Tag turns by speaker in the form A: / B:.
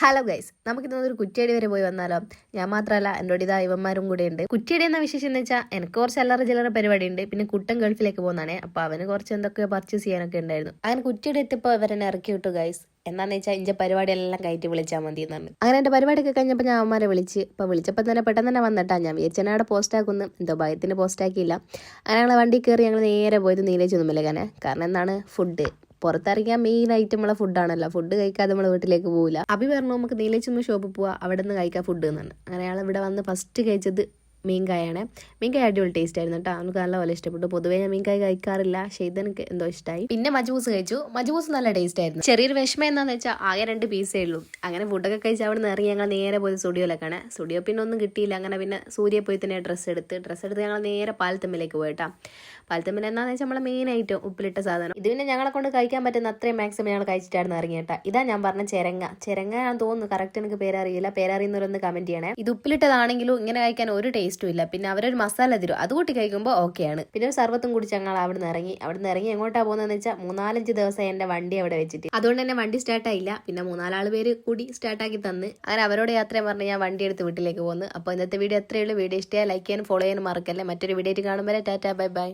A: Hello guys, നമുക്കിന്നൊരു കുറ്റിയടി വരെ പോയി വന്നാലോ? ഞാൻ മാത്രമല്ല, എന്നോട് ഇതാ ഇവന്മാരും കൂടെ ഉണ്ട്. കുറ്റിയടി എന്ന വിശേഷം എന്ന് വെച്ചാൽ എനിക്ക് കുറച്ച് അല്ലറ ചില്ലറ പരിപാടി ഉണ്ട്. പിന്നെ കുട്ടൻ ഗൾഫിലേക്ക് പോകുന്നതാണേ, അപ്പൊ അവന് കുറച്ച് എന്തൊക്കെയോ പർച്ചേസ് ചെയ്യാനൊക്കെ ഉണ്ടായിരുന്നു. അങ്ങനെ കുറ്റിയടി എത്തിയപ്പോൾ ഇവരെന്നെ ഇറക്കി വിട്ടു ഗൈസ്. എന്താണെന്ന് വെച്ചാൽ ഇഞ്ച പരിപാടി എല്ലാം കയറ്റി വിളിച്ചാൽ മതി എന്നാണ്. അങ്ങനെ എൻ്റെ പരിപാടിയൊക്കെ കഴിഞ്ഞപ്പോൾ ഞാൻ അവന്മാരെ വിളിച്ചപ്പോൾ തന്നെ പെട്ടെന്ന് തന്നെ വന്നിട്ടാ. ഞാൻ വിചാരിച്ചാൽ അവിടെ പോസ്റ്റ് ആക്കുന്നു, എന്തോ ഭയത്തിന് പോസ്റ്റ് ആക്കിയില്ല. അങ്ങനെ ഞങ്ങൾ വണ്ടി കയറി ഞങ്ങൾ നേരെ പോയത് നീലേച്ച് ഒന്നുമില്ല. കാരണം എന്താണ്, ഫുഡ് പുറത്തിറങ്ങിയാൽ മെയിൻ ഐറ്റമുള്ള ഫുഡാണല്ലോ. ഫുഡ് കഴിക്കാതെ നമ്മൾ വീട്ടിലേക്ക് പോകില്ല. അഭി പറഞ്ഞു നമുക്ക് നീലേച്ചൊന്ന് ഷോപ്പിൽ പോവാം, അവിടെ നിന്ന് കഴിക്കാം ഫുഡ് എന്നാണ്. അങ്ങനെ അയാൾ ഇവിടെ വന്ന് ഫസ്റ്റ് കഴിച്ചത് മീൻകായാണ്. മീൻകായ അടിപൊളി ടേസ്റ്റ് ആയിരുന്നു കേട്ടോ. അവനക്ക് നല്ലപോലെ ഇഷ്ടപ്പെട്ടു. പൊതുവേ ഞാൻ മീൻകായ കഴിക്കാറില്ല, പക്ഷേ ഇതെനിക്ക് എന്തോ ഇഷ്ടമായി. പിന്നെ മജ്ബൂസ് കഴിച്ചു. മജ്ബൂസ് നല്ല ടേസ്റ്റ് ആയിരുന്നു. ചെറിയൊരു വിഷമം എന്താണെന്ന് വെച്ചാൽ ആകെ 2 പീസേ ഉള്ളൂ. അങ്ങനെ ഫുഡൊക്കെ കഴിച്ച് അവിടെ നിന്ന് ഇറങ്ങി ഞങ്ങൾ നേരെ പോയി സ്റ്റുഡിയോയിലേക്കാണ്. സ്റ്റുഡിയോ പിന്നെ ഒന്നും കിട്ടിയില്ല. അങ്ങനെ പിന്നെ സൂര്യ പോയി തന്നെ ഡ്രസ്സ് എടുത്ത് ഞങ്ങൾ നേരെ പാലത്തമ്മിലേക്ക് പോയിട്ടാ. പാലത്തമ്മിൽ എന്താണെന്ന് വെച്ചാൽ നമ്മളെ മെയിൻ ഐറ്റം ഉപ്പിലിട്ട സാധനം. ഇത് പിന്നെ ഞങ്ങളെ കൊണ്ട് കഴിക്കാൻ പറ്റുന്ന അത്രയും മാക്സിമം ഞങ്ങൾ കഴിച്ചിട്ടായിരുന്നു ഇറങ്ങിയേട്ടാ. ഇതാ ഞാൻ പറഞ്ഞ ചെരങ്ങ ഞാൻ തോന്നുന്നു, കറക്റ്റ് എനിക്ക് പേരറിയില്ല. പേരറിയുന്നവരൊന്ന് കമന്റ് ചെയ്യണേ. ഇത് ഉപ്പിലിട്ടതാണെങ്കിലും ഇങ്ങനെ കഴിക്കാൻ ഒരു ടേസ്റ്റും ഇല്ല. പിന്നെ അവരൊരു മസാല തരും, അത് കൂട്ടി കഴിക്കുമ്പോൾ ഓക്കെയാണ്. പിന്നെ ഒരു സർവത്തും കുടിച്ച് ഞങ്ങൾ അവിടെ നിന്ന് ഇറങ്ങി എങ്ങോട്ടാ പോകുന്നതെന്ന് വെച്ചാൽ 3-4 ദിവസം എൻ്റെ വണ്ടി അവിടെ വെച്ചിട്ട്, അതുകൊണ്ട് തന്നെ വണ്ടി സ്റ്റാർട്ടായില്ല. പിന്നെ 3-4 പേര് കൂടി സ്റ്റാർട്ടാക്കി തന്ന് അങ്ങനെ അവരോട് യാത്ര പറഞ്ഞ് ഞാൻ വണ്ടി എടുത്ത് വീട്ടിലേക്ക് പോകുന്നു. അപ്പോൾ ഇന്നത്തെ വീഡിയോ എത്രയുള്ളൂ. വീഡിയോ ഇഷ്ടമായി ലൈക്ക് ചെയ്യാനും ഫോളോ ചെയ്യാനും മറക്കല്ലേ. മറ്റൊരു വീഡിയോ ആയിട്ട് കാണുമ്പോൾ ടാറ്റാ ബൈ ബൈ.